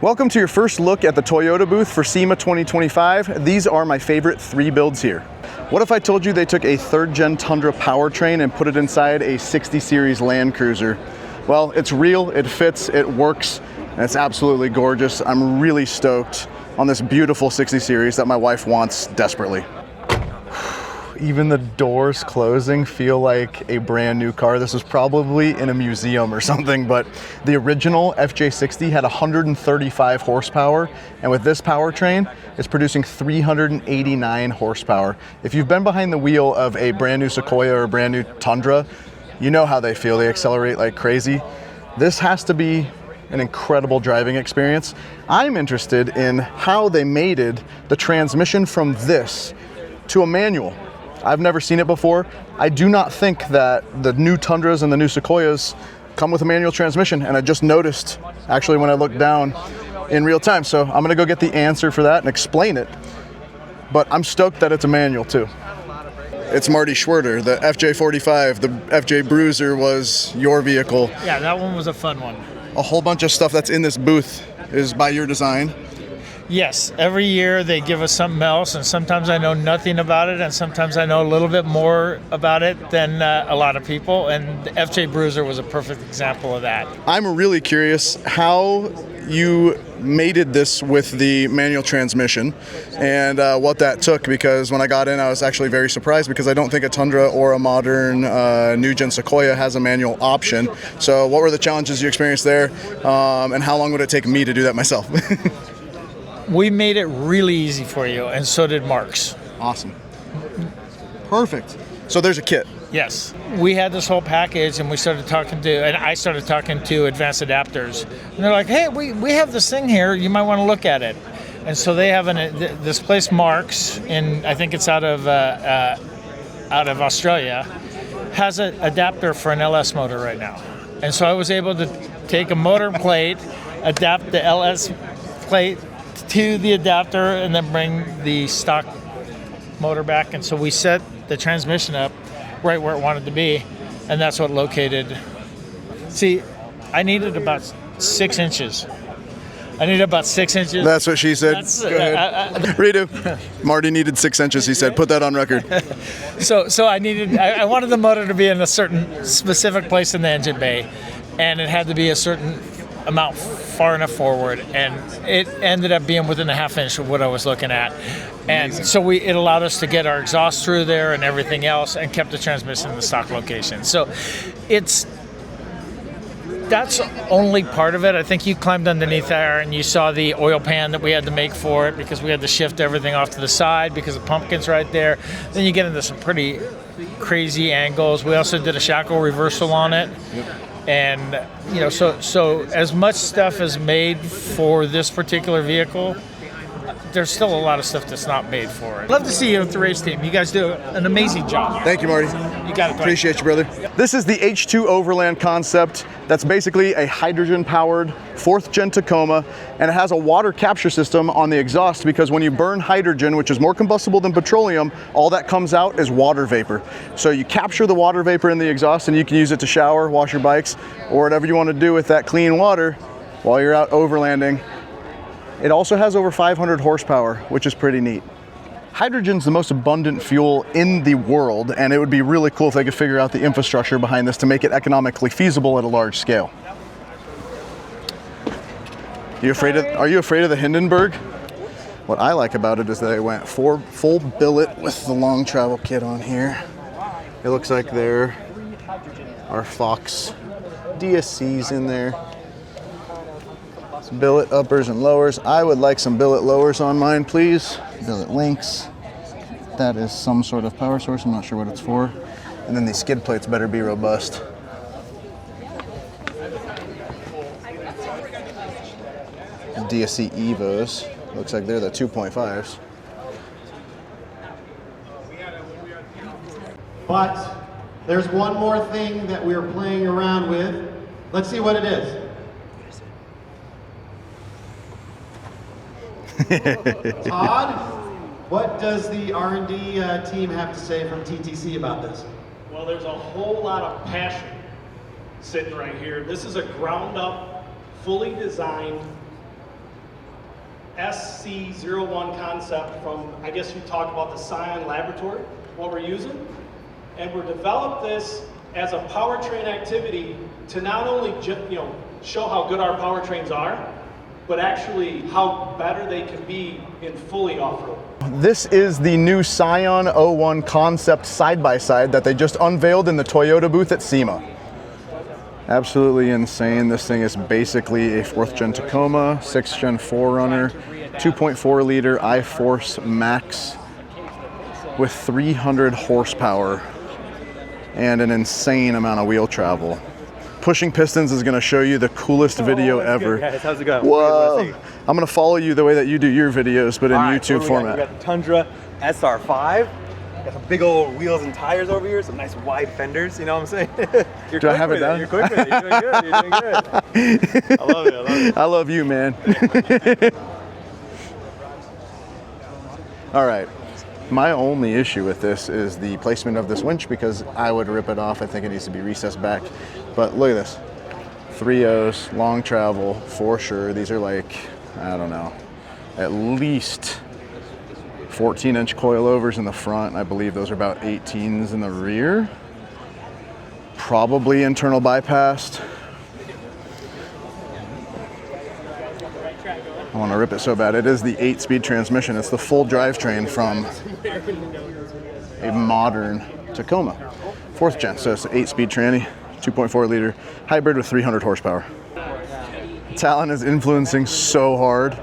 Welcome to your first look at the Toyota booth for SEMA 2025. These are my favorite 3 builds here. What if I told you they took a 3rd-gen Tundra powertrain and put it inside a 60 series Land Cruiser? Well, it's real, it fits, it works, and it's absolutely gorgeous. I'm really stoked on this beautiful 60 series that my wife wants desperately. Even the doors closing feel like a brand new car. This is probably in a museum or something, but the original FJ60 had 135 horsepower, and with this powertrain, it's producing 389 horsepower. If you've been behind the wheel of a brand new Sequoia or a brand new Tundra, you know how they feel. They accelerate like crazy. This has to be an incredible driving experience. I'm interested in how they mated the transmission from this to a manual. I've never seen it before. I do not think that the new Tundras and the new Sequoias come with a manual transmission, and I just noticed actually when I looked down in real time. So I'm gonna go get the answer for that and explain it, but I'm stoked that it's a manual too. It's Marty Schwerter, the FJ45, the FJ Bruiser was your vehicle. Yeah, that one was a fun one. A whole bunch of stuff that's in this booth is by your design. Yes, every year they give us something else, and sometimes I know nothing about it, and sometimes I know a little bit more about it than a lot of people, and the FJ Bruiser was a perfect example of that. I'm really curious how you mated this with the manual transmission and what that took, because when I got in I was actually very surprised because I don't think a Tundra or a modern new-gen Sequoia has a manual option. So what were the challenges you experienced there, and how long would it take me to do that myself? We made it really easy for you, and so did Mark's. Awesome. Perfect. So there's a kit. Yes. We had this whole package, and I started talking to Advanced Adapters. And they're like, hey, we have this thing here. You might want to look at it. And so they have this place, Mark's, I think it's out of Australia, has an adapter for an LS motor right now. And so I was able to take a motor plate, adapt the LS plate to the adapter, and then bring the stock motor back. And so we set the transmission up right where it wanted to be, and that's what located. See, I needed about 6 inches. That's what she said. Go ahead. Redo. Marty needed 6 inches, he said. Put that on record. So I wanted the motor to be in a certain specific place in the engine bay, and it had to be a certain amount far enough forward, and it ended up being within a 1/2 inch of what I was looking at. And so it allowed us to get our exhaust through there and everything else, and kept the transmission in the stock location. So that's only part of it. I think you climbed underneath there and you saw the oil pan that we had to make for it, because we had to shift everything off to the side because the pumpkin's right there. Then you get into some pretty crazy angles. We also did a shackle reversal on it. Yep. And so as much stuff is made for this particular vehicle, there's still a lot of stuff that's not made for it. Love to see you with the race team. You guys do an amazing job. Thank you, Marty. You got it. Appreciate you, brother. This is the H2 Overland concept. That's basically a hydrogen-powered 4th-gen Tacoma, and it has a water capture system on the exhaust, because when you burn hydrogen, which is more combustible than petroleum, all that comes out is water vapor. So you capture the water vapor in the exhaust, and you can use it to shower, wash your bikes, or whatever you want to do with that clean water while you're out overlanding. It also has over 500 horsepower, which is pretty neat. Hydrogen's the most abundant fuel in the world, and it would be really cool if they could figure out the infrastructure behind this to make it economically feasible at a large scale. Are you afraid of the Hindenburg? What I like about it is that they went full billet with the long travel kit on here. It looks like there are Fox DSCs in there. Some billet uppers and lowers. I would like some billet lowers on mine, please. Billet links. That is some sort of power source. I'm not sure what it's for. And then these skid plates better be robust. DSC Evos. Looks like they're the 2.5s. But there's one more thing that we're playing around with. Let's see what it is. Todd, what does the R&D team have to say from TTC about this? Well, there's a whole lot of passion sitting right here. This is a ground up, fully designed SC01 concept from, I guess you talked about the Scion Laboratory, what we're using. And we're developed this as a powertrain activity to not only show how good our powertrains are, but actually how better they can be in fully off-road. This is the new Scion 01 concept side-by-side that they just unveiled in the Toyota booth at SEMA. Absolutely insane. This thing is basically a 4th gen Tacoma, 6th gen 4Runner, 2.4 liter I-Force Max with 300 horsepower and an insane amount of wheel travel. Pushing Pistons is gonna show you the coolest video ever. Guys, how's it going? Whoa! I'm gonna follow you the way that you do your videos, but in YouTube format. We got the Tundra SR5. Got some big old wheels and tires over here, some nice wide fenders, you know what I'm saying? Do I have it down? You're quick with it, you're doing good, you're doing good. I love it, I love it. I love you, man. All right. My only issue with this is the placement of this winch, because I would rip it off. I think it needs to be recessed back. But look at this. 3.0s, long travel, for sure. These are like, I don't know, at least 14-inch coilovers in the front. I believe those are about 18s in the rear. Probably internal bypassed. I want to rip it so bad. It is the 8-speed transmission. It's the full drivetrain from a modern Tacoma. 4th gen, so it's an 8-speed tranny, 2.4 liter hybrid with 300 horsepower. Talon is influencing so hard.